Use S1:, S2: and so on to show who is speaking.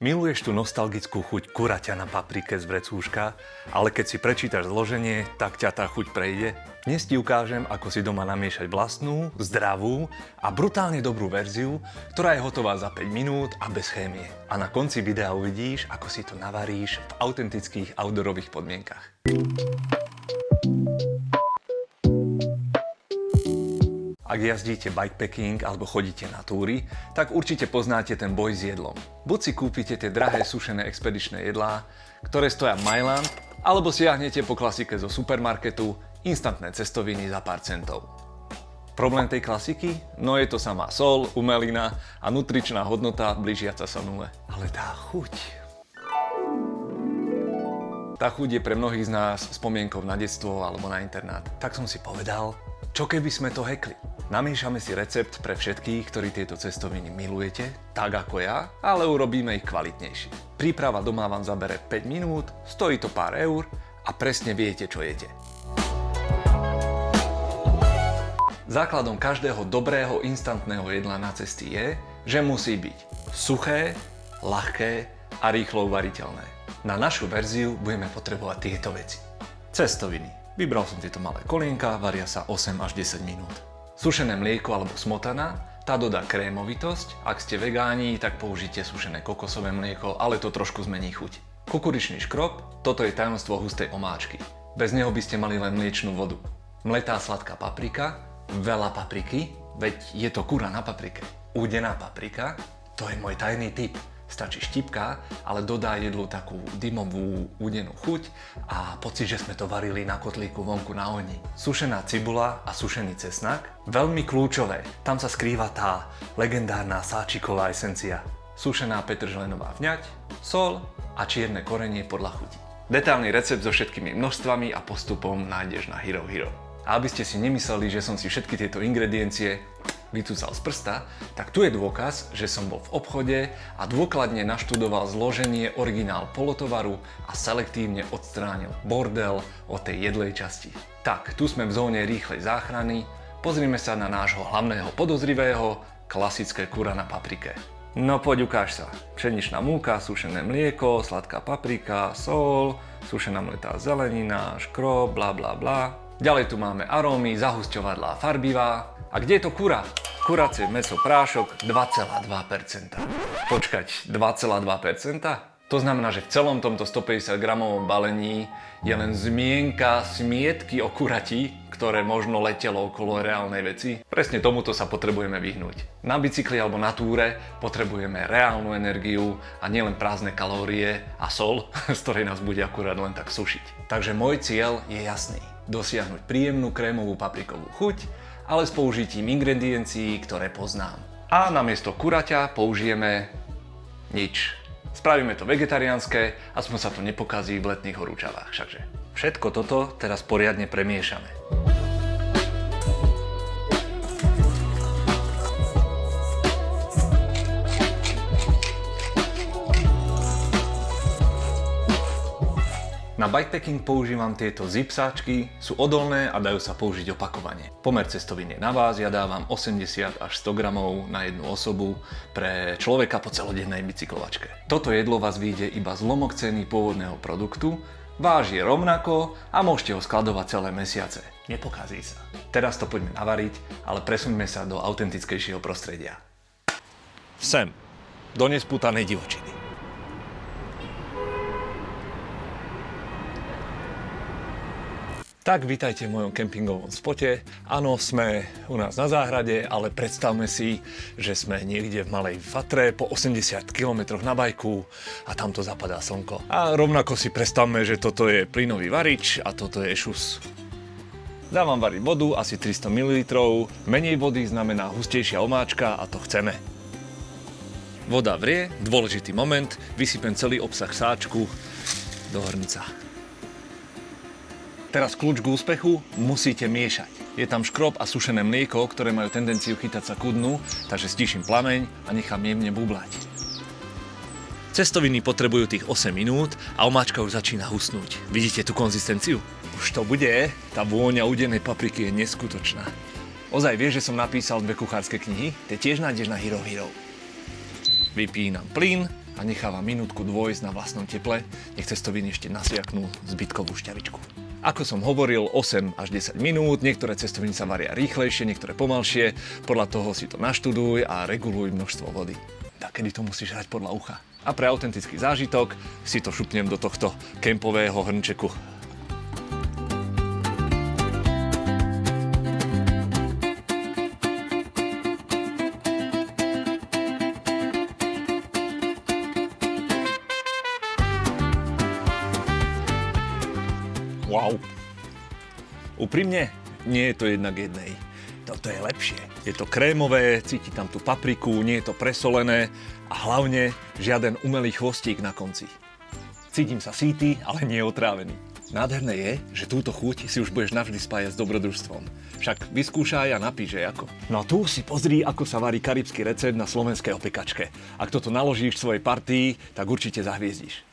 S1: Miluješ tú nostalgickú chuť kuraťa na paprike z vrecúška, ale keď si prečítaš zloženie, tak ťa tá chuť prejde? Dnes ti ukážem, ako si doma namiešať vlastnú, zdravú a brutálne dobrú verziu, ktorá je hotová za 5 minút a bez chémie. A na konci videa uvidíš, ako si to navaríš v autentických outdoorových podmienkach. Ak jazdíte bikepacking alebo chodíte na túry, tak určite poznáte ten boj s jedlom. Buď si kúpite tie drahé sušené expedičné jedlá, ktoré stoja Mailand, alebo siahnete po klasike zo supermarketu instantné cestoviny za pár centov. Problém tej klasiky? No je to samá soľ, umelina a nutričná hodnota blížiaca sa nule. Ale tá chuť... Tá chuť je pre mnohých z nás spomienkou na detstvo alebo na internát. Tak som si povedal, čo keby sme to hackli? Namiešame si recept pre všetkých, ktorí tieto cestoviny milujete, tak ako ja, ale urobíme ich kvalitnejšie. Príprava doma vám zabere 5 minút, stojí to pár eur a presne viete, čo jete. Základom každého dobrého instantného jedla na cesty je, že musí byť suché, ľahké a rýchlo uvariteľné. Na našu verziu budeme potrebovať tieto veci. Cestoviny. Vybral som tieto malé kolienka, varia sa 8 až 10 minút. Sušené mlieko alebo smotana, tá dodá krémovitosť. Ak ste vegáni, tak použite sušené kokosové mlieko, ale to trošku zmení chuť. Kukuričný škrob, toto je tajomstvo hustej omáčky. Bez neho by ste mali len mliečnú vodu. Mletá sladká paprika, veľa papriky, veď je to kura na paprike. Údená paprika, to je môj tajný tip. Stačí štipka, ale dodá jedlu takú dymovú údenú chuť a pocit, že sme to varili na kotlíku vonku na ohni. Sušená cibula a sušený cesnak, veľmi kľúčové. Tam sa skrýva tá legendárna sáčiková esencia. Sušená petržlenová vňať, soľ a čierne korenie podľa chuti. Detailný recept so všetkými množstvami a postupom nájdeš na Hero Hero. A aby ste si nemysleli, že som si všetky tieto ingrediencie vycúcal z prsta, tak tu je dôkaz, že som bol v obchode a dôkladne naštudoval zloženie originál polotovaru a selektívne odstránil bordel od tej jedlej časti. Tak, tu sme v zóne rýchlej záchrany, pozrime sa na nášho hlavného podozrivého, klasické kura na paprike. No poď ukáž sa. Pšeničná múka, sušené mlieko, sladká paprika, soľ, sušená mletá zelenina, škrob, bla bla bla. Ďalej tu máme arómy, zahusťovadlá, farbivá. A kde je to kura? Kuracie mäso prášok 2,2%. Počkať, 2,2%? To znamená, že v celom tomto 150 gramovom balení je len zmienka smietky o kurati, ktoré možno letelo okolo reálnej veci. Presne tomuto sa potrebujeme vyhnúť. Na bicykli alebo na túre potrebujeme reálnu energiu a nielen prázdne kalórie a soľ, z ktorej nás bude akurát len tak sušiť. Takže môj cieľ je jasný. Dosiahnuť príjemnú krémovú paprikovú chuť, ale s použitím ingrediencií, ktoré poznám. A namiesto kuraťa použijeme nič. Spravíme to vegetariánske, aspoň sa to nepokazí v letných horúčavách všakže. Všetko toto teraz poriadne premiešame. Na bikepacking používam tieto zipsáčky, sú odolné a dajú sa použiť opakovane. Pomer cestovín je na vás, ja dávam 80 až 100 gramov na jednu osobu pre človeka po celodennej bicyklovačke. Toto jedlo vás vyjde iba zlomok ceny pôvodného produktu, váži rovnako a môžete ho skladovať celé mesiace. Nepokazí sa. Teraz to poďme navariť, ale presuňme sa do autentickejšieho prostredia. Sem, do nespútanej divočiny. Tak, vítajte v mojom kempingovom spote. Áno, sme u nás na záhrade, ale predstavme si, že sme niekde v Malej Fatre po 80 km na bajku a tamto zapadá slnko. A rovnako si predstavme, že toto je plynový varič a toto je šus. Dávam variť vodu, asi 300 ml. Menej vody znamená hustejšia omáčka a to chceme. Voda vrie, dôležitý moment, vysypem celý obsah sáčku do hrnca. Teraz kľúč k úspechu, musíte miešať. Je tam škrob a sušené mlieko, ktoré majú tendenciu chytať sa ku dnu, takže stíšim plameň a nechám jemne bublať. Cestoviny potrebujú tých 8 minút a omáčka už začína husnúť. Vidíte tú konzistenciu? Už to bude, tá vôňa údenej papriky je neskutočná. Ozaj vieš, že som napísal 2 kuchárske knihy? Tie tiež nájdeš na Hero Hero. Vypínam plyn a necháva minútku dôjsť na vlastnom teple, nech cestoviny ešte nasiaknú zbytkovú šťavičku. Ako som hovoril, 8 až 10 minút, niektoré cestoviny sa varia rýchlejšie, niektoré pomalšie, podľa toho si to naštuduj a reguluj množstvo vody. Takedy to musíš hrať podľa ucha. A pre autentický zážitok si to šupnem do tohto kempového hrnčeku. Wow. Úprimne, nie je to jednak jednej. Toto je lepšie. Je to krémové, cíti tam tú papriku, nie je to presolené a hlavne žiaden umelý chvostík na konci. Cítim sa sýty, ale nie otrávený. Nádherné je, že túto chuť si už budeš navždy spájať s dobrodružstvom. Však vyskúšaj a napíš, že ako. No a tu si pozri, ako sa varí karibský recept na slovenskej opekačke. Ak toto naložíš v svojej partii, tak určite zahviezdíš.